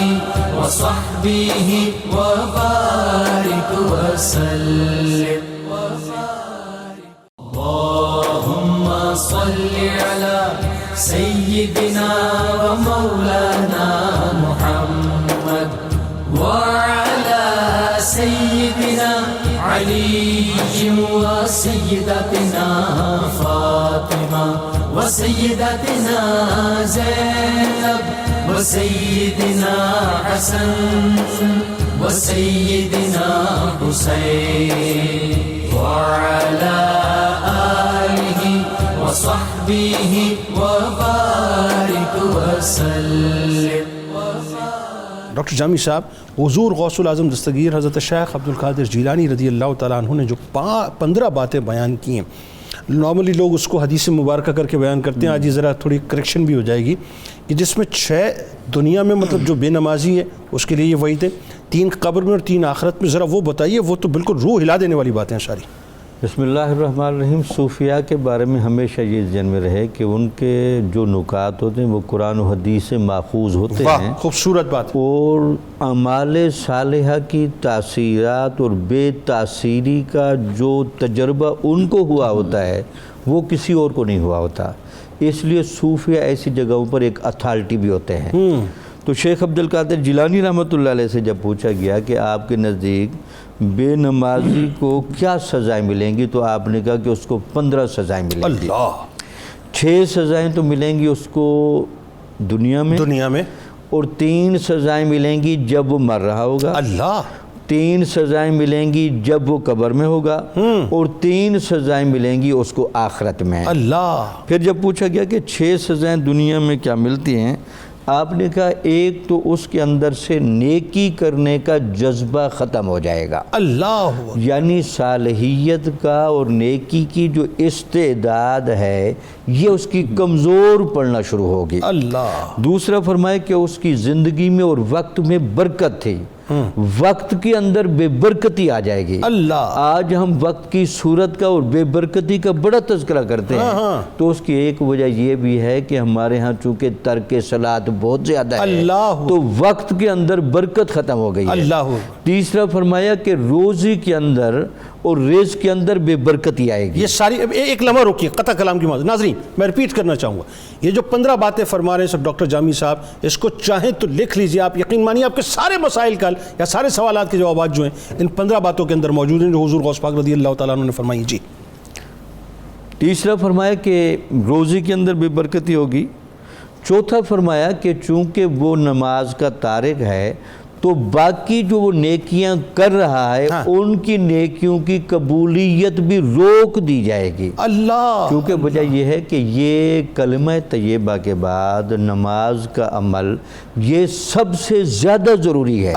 وصحبه وبارك وسلم. اللهم صل على سيدنا ومولانا محمد وعلى سيدنا علي وسيدتنا فاطمة وسيدتنا زينب وسيدنا حسن وسيدنا حسين وعلى آله وصحبه وبارك وسلم. ڈاکٹر جامی صاحب, حضور غوث العظم دستگیر حضرت شیخ عبد القادر جیلانی رضی اللہ تعالیٰ عنہ نے جو 15 باتیں بیان کی ہیں, نارملی لوگ اس کو حدیث مبارکہ کر کے بیان کرتے ہیں, آج یہ ذرا تھوڑی کریکشن بھی ہو جائے گی, کہ جس میں 6 دنیا میں مطلب جو بے نمازی ہے اس کے لیے یہ وعید ہے, 3 قبر میں اور 3 آخرت میں. ذرا وہ بتائیے, وہ تو بالکل روح ہلا دینے والی باتیں ہیں ساری. بسم اللہ الرحمن الرحیم. صوفیاء کے بارے میں ہمیشہ یہ ذہن میں رہے کہ ان کے جو نکات ہوتے ہیں وہ قرآن و حدیث سے ماخوذ ہوتے ہیں. خوبصورت بات. اور اعمال صالحہ کی تاثیرات اور بے تاثیری کا جو تجربہ ان کو ہوا ہوتا ہے وہ کسی اور کو نہیں ہوا ہوتا. اس لیے صوفیاء ایسی جگہوں پر ایک اتھارٹی بھی ہوتے ہیں. تو شیخ عبد القادر جیلانی رحمۃ اللہ علیہ سے جب پوچھا گیا کہ آپ کے نزدیک بے نمازی کو کیا سزائیں ملیں گی, تو آپ نے کہا کہ اس کو 15 سزائیں ملیں گی. 6 سزائیں تو ملیں گی اس کو دنیا میں, اور 3 سزائیں ملیں گی جب وہ مر رہا ہوگا. 3 سزائیں ملیں گی جب وہ قبر میں ہوگا, اور 3 سزائیں ملیں گی اس کو آخرت میں. پھر جب پوچھا گیا کہ 6 سزائیں دنیا میں کیا ملتی ہیں, آپ نے کہا ایک تو اس کے اندر سے نیکی کرنے کا جذبہ ختم ہو جائے گا. یعنی صالحیت کا اور نیکی کی جو استعداد ہے یہ اس کی کمزور پڑنا شروع ہوگی. دوسرا فرمائے کہ اس کی زندگی میں اور وقت میں برکت تھی, وقت کے اندر بے برکتی آ جائے گی. آج ہم وقت کی صورت کا اور بے برکتی کا بڑا تذکرہ کرتے ہیں, تو اس کی ایک وجہ یہ بھی ہے کہ ہمارے ہاں چونکہ ترک صلاۃ بہت زیادہ ہے, تو وقت کے اندر برکت ختم ہو گئی ہے. تیسرا فرمایا کہ روزی کے اندر اور رزق کے اندر بے برکتی آئے گی. یہ ساری ایک لمحہ روکیے, قطع کلام کی موضوع. ناظرین میں ریپیٹ کرنا چاہوں گا, یہ جو 15 باتیں فرما رہے ہیں سب ڈاکٹر جامی صاحب, اس کو چاہیں تو لکھ لیجئے. آپ یقین مانیے آپ کے سارے مسائل کا یا سارے سوالات کے جوابات جو ہیں ان 15 باتوں کے اندر موجود ہیں جو حضور غوث پاک رضی اللہ تعالیٰ عنہ نے فرمائی. جی. تیسرا فرمایا کہ روزی کے اندر بے برکتی ہوگی. چوتھا فرمایا کہ چونکہ وہ نماز کا تارک ہے تو باقی جو وہ نیکیاں کر رہا ہے ان کی نیکیوں کی قبولیت بھی روک دی جائے گی. کیونکہ وجہ یہ ہے کہ یہ کلمہ طیبہ کے بعد نماز کا عمل یہ سب سے زیادہ ضروری ہے.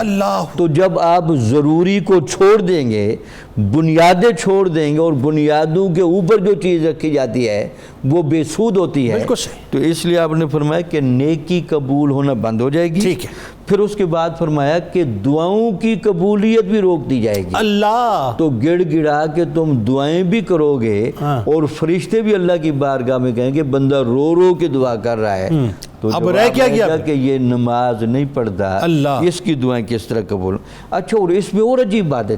تو جب آپ ضروری کو چھوڑ دیں گے, بنیادیں چھوڑ دیں گے, اور بنیادوں کے اوپر جو چیز رکھی جاتی ہے وہ بے سود ہوتی ہے, تو اس لیے آپ نے فرمایا کہ نیکی قبول ہونا بند ہو جائے گی. پھر اس کے بعد فرمایا کہ دعاؤں کی قبولیت بھی روک دی جائے گی. اللہ تو گڑ گڑا کے تم دعائیں بھی کرو گے اور فرشتے بھی اللہ کی بارگاہ میں کہیں گے بندہ رو رو کے دعا کر رہا ہے. تو اب رہ کیا گیا کہ یہ نماز نہیں پڑھتا, اس کی دعائیں کس طرح قبول. اچھا, اور اس میں اور عجیب بات ہے,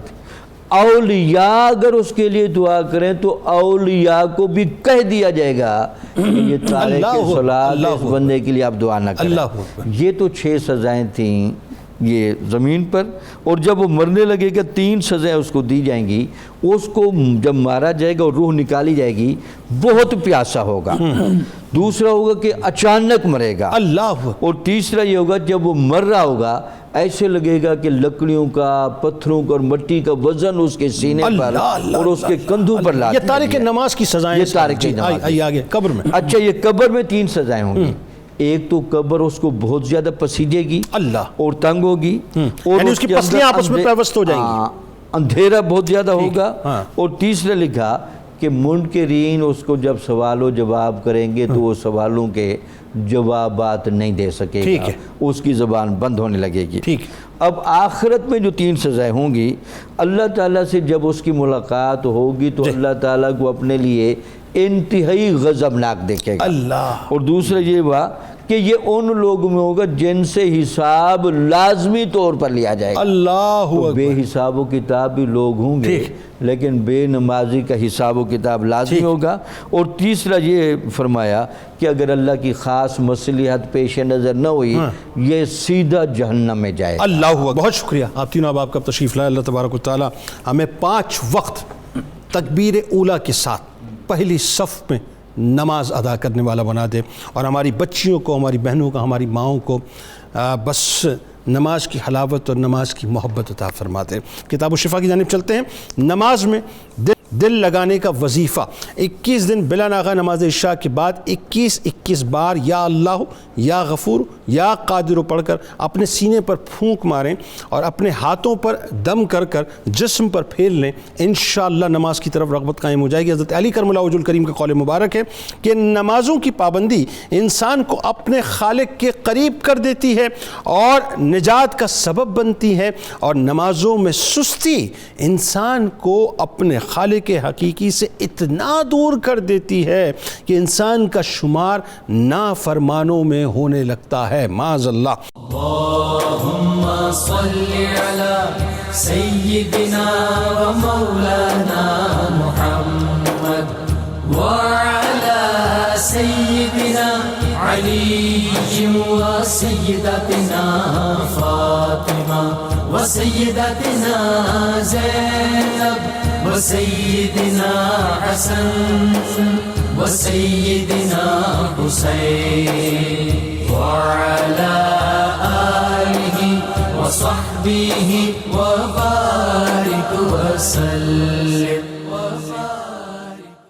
اولیاء اگر اس کے لیے دعا کریں تو اولیاء کو بھی کہہ دیا جائے گا کہ یہ تارک صلاۃ اس بندے کے لیے آپ دعا نہ کریں. یہ تو 6 سزائیں تھیں یہ زمین پر, اور جب وہ مرنے لگے گا 3 سزائیں اس کو دی جائیں گی. اس کو جب مارا جائے گا اور روح نکالی جائے گی بہت پیاسا ہوگا, دوسرا ہوگا کہ اچانک مرے گا, اللہ, اور تیسرا یہ ہوگا جب وہ مر رہا ہوگا ایسے لگے گا کہ لکڑیوں کا, پتھروں کا اور مٹی کا وزن اس کے سینے پر اور اس کے کندھوں پر لاتا ہے. یہ تارک نماز کی سزائیں, یہ تارک نماز. آگے قبر میں. اچھا, یہ قبر میں 3 سزائیں ہوں گی. ایک تو قبر اس کو بہت زیادہ پسیجے گی اللہ اور تنگ ہوگی, اور یعنی اس کی پسلیاں آپس میں پیوست ہو جائیں گی, اندھیرا بہت زیادہ ہوگا. اور تیسرا لکھا کہ منکرین اس کو جب سوال و جواب کریں گے تو وہ سوالوں کے جوابات نہیں دے سکے گا, اس کی زبان بند ہونے لگے گی. اب آخرت میں جو 3 سزائیں ہوں گی, اللہ تعالیٰ سے جب اس کی ملاقات ہوگی تو اللہ تعالیٰ کو اپنے لیے انتہائی غضبناک دیکھے گا. اللہ, اور دوسرا یہ ہوا کہ یہ ان لوگوں میں ہوگا جن سے حساب لازمی طور پر لیا جائے گا. اللہ, بے حساب و کتاب بھی لوگ ہوں گے لیکن بے نمازی کا حساب و کتاب لازمی ہوگا. اور تیسرا یہ فرمایا کہ اگر اللہ کی خاص مصلحت پیش نظر نہ ہوئی یہ سیدھا جہنم میں جائے. اللہ, بہت شکریہ آپ تینوں اب آپ کا تشریف لائے. اللہ تبارک و تعالی ہمیں 5 وقت تکبیر اولیٰ کے ساتھ پہلی صف میں نماز ادا کرنے والا بنا دے, اور ہماری بچیوں کو, ہماری بہنوں کو, ہماری ماؤں کو بس نماز کی حلاوت اور نماز کی محبت عطا فرما دے. کتاب و شفا کی جانب چلتے ہیں. نماز میں دل لگانے کا وظیفہ 21 دن بلا ناغہ نماز عشاء کے بعد 21 بار یا اللہ یا غفور یا قادر پڑھ کر اپنے سینے پر پھونک ماریں اور اپنے ہاتھوں پر دم کر کر جسم پر پھیر لیں. انشاءاللہ نماز کی طرف رغبت قائم ہو جائے گی. حضرت علی کرم اللہ وجہ الکریم کا قول مبارک ہے کہ نمازوں کی پابندی انسان کو اپنے خالق کے قریب کر دیتی ہے اور نجات کا سبب بنتی ہے, اور نمازوں میں سستی انسان کو اپنے خالق کے حقیقی سے اتنا دور کر دیتی ہے کہ انسان کا شمار نافرمانوں میں ہونے لگتا ہے. معاذ اللہ. اللہم صلی علی سیدنا و مولانا محمد وعلی سیدنا علی و سیدتنا فاطمہ و سیدتنا زینب و سیدنا حسن و سیدنا حسین وعلی آلہ و صحبہ و بارک وسلم.